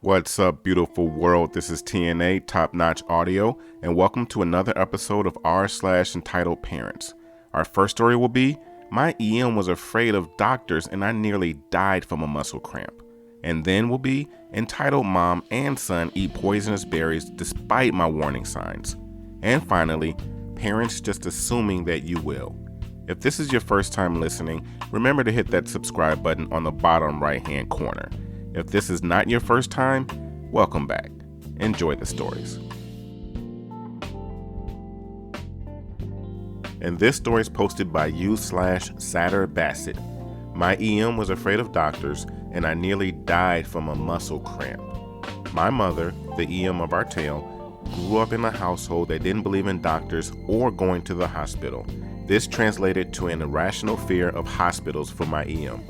What's up, beautiful world? This is TNA, Top Notch Audio, and welcome to another episode of r/slash Entitled Parents. Our first story will be, my EM was afraid of doctors and I nearly died from a muscle cramp. And then will be, entitled mom and son eat poisonous berries despite my warning signs. And finally, parents just assuming that you will. If this is your first time listening, remember to hit that subscribe button on the bottom right hand corner. If this is not your first time, welcome back. Enjoy the stories. And this story is posted by u/Satter Bassett. My EM was afraid of doctors and I nearly died from a muscle cramp. My mother, the EM of our tale, grew up in a household that didn't believe in doctors or going to the hospital. This translated to an irrational fear of hospitals for my EM.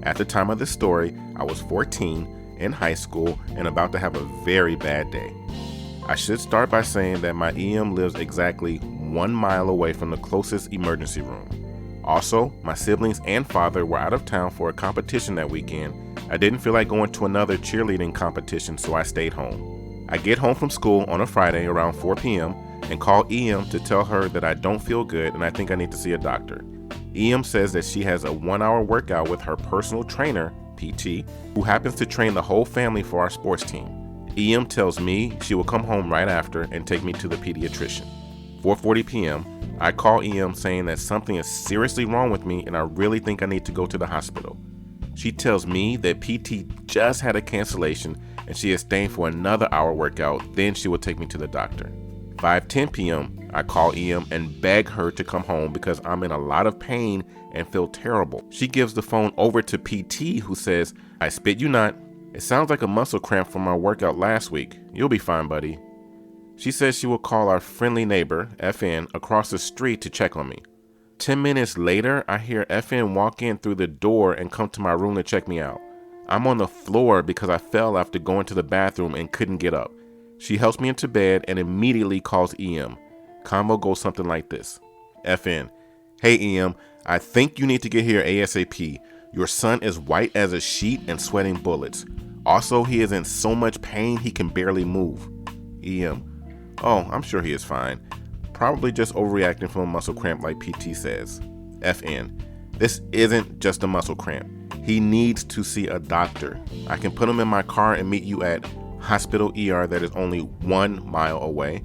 At the time of this story, I was 14, in high school, and about to have a very bad day. I should start by saying that my EM lives exactly 1 mile away from the closest emergency room. Also, my siblings and father were out of town for a competition that weekend. I didn't feel like going to another cheerleading competition, so I stayed home. I get home from school on a Friday around 4 p.m. and call EM to tell her that I don't feel good and I think I need to see a doctor. EM says that she has a 1-hour workout with her personal trainer, PT, who happens to train the whole family for our sports team. EM tells me she will come home right after and take me to the pediatrician. 4:40 p.m., I call EM saying that something is seriously wrong with me and I really think I need to go to the hospital. She tells me that PT just had a cancellation and she is staying for another hour workout, then she will take me to the doctor. 5:10 p.m., I call EM and beg her to come home because I'm in a lot of pain and feel terrible. She gives the phone over to PT, who says, "I spit you not. It sounds like a muscle cramp from our workout last week. You'll be fine, buddy." She says she will call our friendly neighbor, FN, across the street to check on me. 10 minutes later, I hear FN walk in through the door and come to my room to check me out. I'm on the floor because I fell after going to the bathroom and couldn't get up. She helps me into bed and immediately calls EM. Convo goes something like this. FN, "Hey EM, I think you need to get here ASAP. Your son is white as a sheet and sweating bullets. Also, he is in so much pain he can barely move." EM, "Oh, I'm sure he is fine. Probably just overreacting from a muscle cramp like PT says." FN, "This isn't just a muscle cramp. He needs to see a doctor. I can put him in my car and meet you at hospital ER that is only 1 mile away."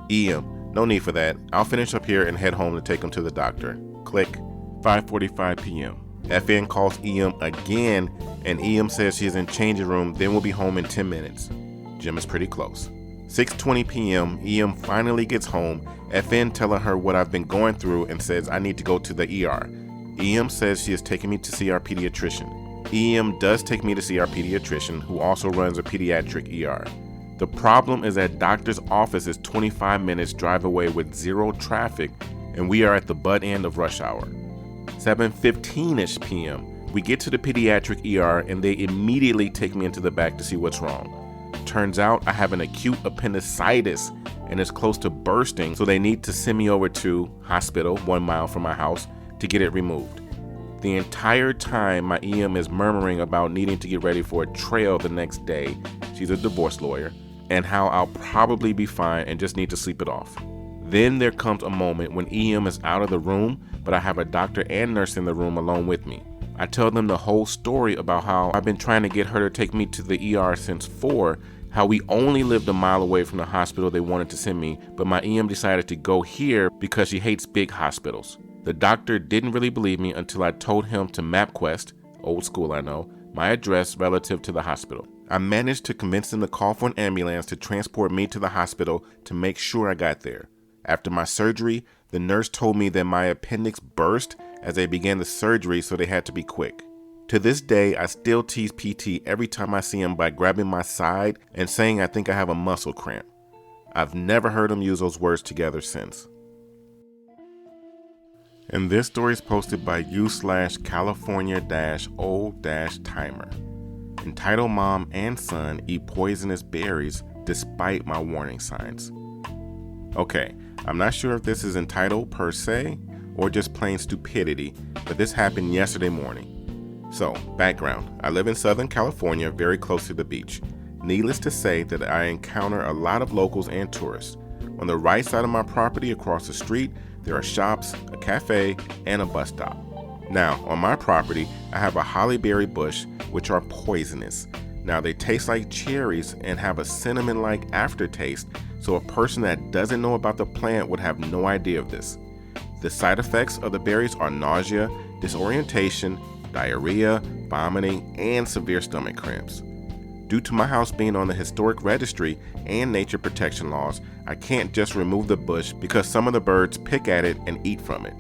EM, "No need for that. I'll finish up here and head home to take him to the doctor." Click. 5:45 p.m. FN calls EM again and EM says she is in changing room, then will be home in 10 minutes. Gym is pretty close. 6:20 p.m. EM finally gets home. FN telling her what I've been going through and says I need to go to the ER. EM says she is taking me to see our pediatrician. EM does take me to see our pediatrician, who also runs a pediatric ER. The problem is that doctor's office is 25 minutes drive away with zero traffic, and we are at the butt end of rush hour. 7:15-ish p.m. We get to the pediatric ER and they immediately take me into the back to see what's wrong. Turns out I have an acute appendicitis and it's close to bursting, so they need to send me over to hospital 1 mile from my house to get it removed. The entire time my EM is murmuring about needing to get ready for a trail the next day, she's a divorce lawyer, and how I'll probably be fine and just need to sleep it off. Then there comes a moment when EM is out of the room, but I have a doctor and nurse in the room alone with me. I tell them the whole story about how I've been trying to get her to take me to the ER since 4, how we only lived a mile away from the hospital they wanted to send me, but my EM decided to go here because she hates big hospitals. The doctor didn't really believe me until I told him to MapQuest, old school I know, my address relative to the hospital. I managed to convince them to call for an ambulance to transport me to the hospital to make sure I got there. After my surgery, the nurse told me that my appendix burst as they began the surgery, so they had to be quick. To this day, I still tease PT every time I see him by grabbing my side and saying I think I have a muscle cramp. I've never heard him use those words together since. And this story is posted by u/California-O-Timer. Entitled mom and son eat poisonous berries despite my warning signs. Okay, I'm not sure if this is entitled per se or just plain stupidity, but this happened yesterday morning. So, background, I live in Southern California, very close to the beach. Needless to say that I encounter a lot of locals and tourists. On the right side of my property across the street, there are shops, a cafe, and a bus stop. Now, on my property, I have a hollyberry bush, which are poisonous. Now, they taste like cherries and have a cinnamon-like aftertaste, so a person that doesn't know about the plant would have no idea of this. The side effects of the berries are nausea, disorientation, diarrhea, vomiting, and severe stomach cramps. Due to my house being on the historic registry and nature protection laws, I can't just remove the bush because some of the birds pick at it and eat from it.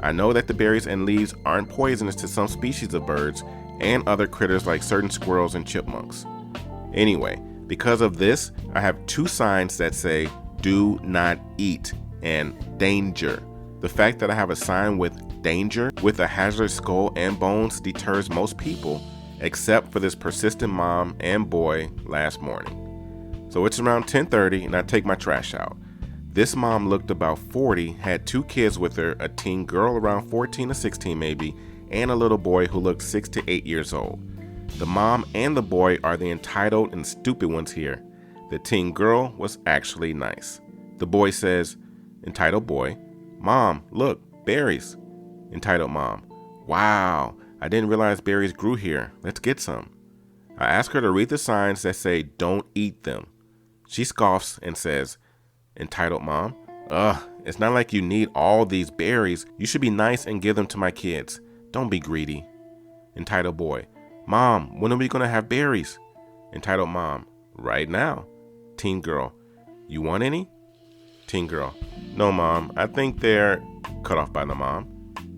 I know that the berries and leaves aren't poisonous to some species of birds and other critters like certain squirrels and chipmunks. Anyway, because of this, I have 2 signs that say, "Do not eat" and "Danger." The fact that I have a sign with "Danger" with a hazardous skull and bones deters most people, except for this persistent mom and boy last morning. So it's around 10:30 and I take my trash out. This mom looked about 40, had 2 kids with her, a teen girl around 14 to 16 maybe, and a little boy who looked 6 to 8 years old. The mom and the boy are the entitled and stupid ones here. The teen girl was actually nice. The boy says, entitled boy, "Mom, look, berries." Entitled mom, "Wow, I didn't realize berries grew here. Let's get some." I ask her to read the signs that say "Don't eat them." She scoffs and says, entitled mom, "Ugh, it's not like you need all these berries. You should be nice and give them to my kids. Don't be greedy." Entitled boy, "Mom, when are we gonna have berries?" Entitled mom, "Right now." Teen girl, "You want any?" Teen girl, "No, mom, I think they're..." Cut off by the mom.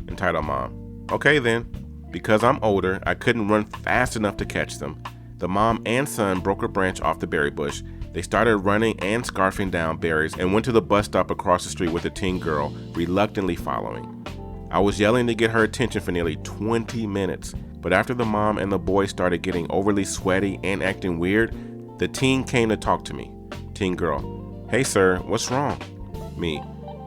Entitled mom, "Okay then." Because I'm older, I couldn't run fast enough to catch them. The mom and son broke a branch off the berry bush. They started running and scarfing down berries and went to the bus stop across the street with the teen girl, reluctantly following. I was yelling to get her attention for nearly 20 minutes, but after the mom and the boy started getting overly sweaty and acting weird, the teen came to talk to me. Teen girl, "Hey sir, what's wrong?" Me,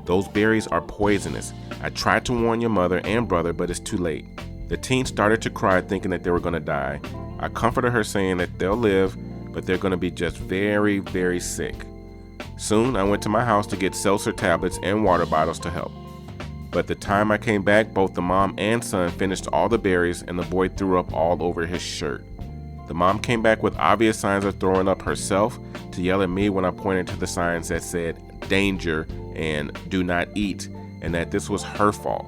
"Those berries are poisonous. I tried to warn your mother and brother, but it's too late." The teen started to cry thinking that they were going to die. I comforted her saying that they'll live, but they're going to be just very, very sick. Soon I went to my house to get seltzer tablets and water bottles to help. But the time I came back, both the mom and son finished all the berries and the boy threw up all over his shirt. The mom came back with obvious signs of throwing up herself to yell at me when I pointed to the signs that said "Danger" and "Do not eat," and that this was her fault.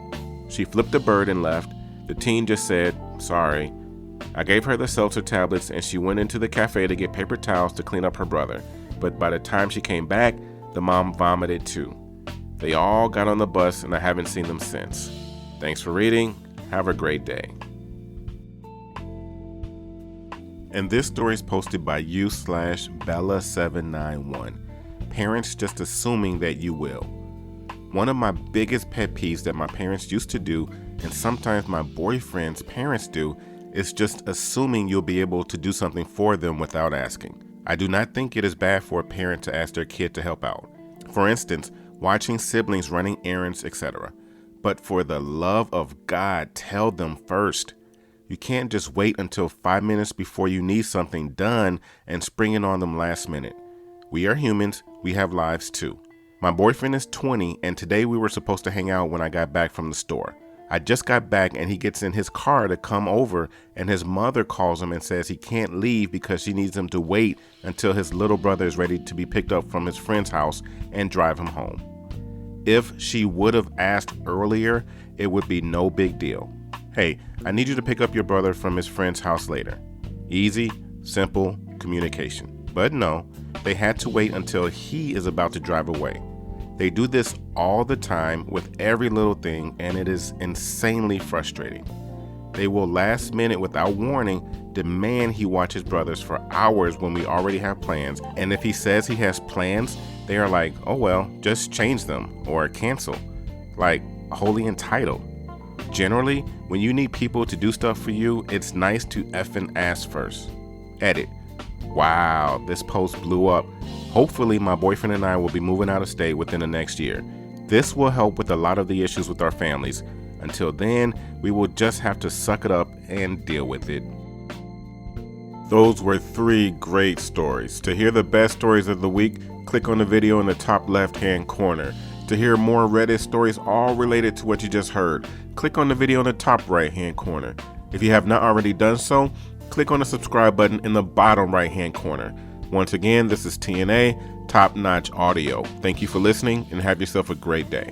She flipped a bird and left. The teen just said, "Sorry." I gave her the seltzer tablets and she went into the cafe to get paper towels to clean up her brother. But by the time she came back, the mom vomited too. They all got on the bus and I haven't seen them since. Thanks for reading. Have a great day. And this story is posted by u/Bella791. Parents just assuming that you will. One of my biggest pet peeves that my parents used to do, and sometimes my boyfriend's parents do, is just assuming you'll be able to do something for them without asking. I do not think it is bad for a parent to ask their kid to help out. For instance, watching siblings running errands, etc. But for the love of God, tell them first. You can't just wait until 5 minutes before you need something done and spring it on them last minute. We are humans, we have lives too. My boyfriend is 20 and today we were supposed to hang out when I got back from the store. I just got back and he gets in his car to come over and his mother calls him and says he can't leave because she needs him to wait until his little brother is ready to be picked up from his friend's house and drive him home. If she would have asked earlier, it would be no big deal. "Hey, I need you to pick up your brother from his friend's house later." Easy, simple communication. But no, they had to wait until he is about to drive away. They do this all the time with every little thing, and it is insanely frustrating. They will last minute without warning demand he watch his brothers for hours when we already have plans, and if he says he has plans, they are like, "Oh well, just change them or cancel." Like, wholly entitled. Generally, when you need people to do stuff for you, it's nice to effing ask first. Edit. Wow, this post blew up. Hopefully my boyfriend and I will be moving out of state within the next year. This will help with a lot of the issues with our families. Until then, we will just have to suck it up and deal with it. Those were 3 great stories. To hear the best stories of the week, click on the video in the top left-hand corner. To hear more Reddit stories all related to what you just heard, click on the video in the top right-hand corner. If you have not already done so, click on the subscribe button in the bottom right-hand corner. Once again, this is TNA, Top Notch Audio. Thank you for listening and have yourself a great day.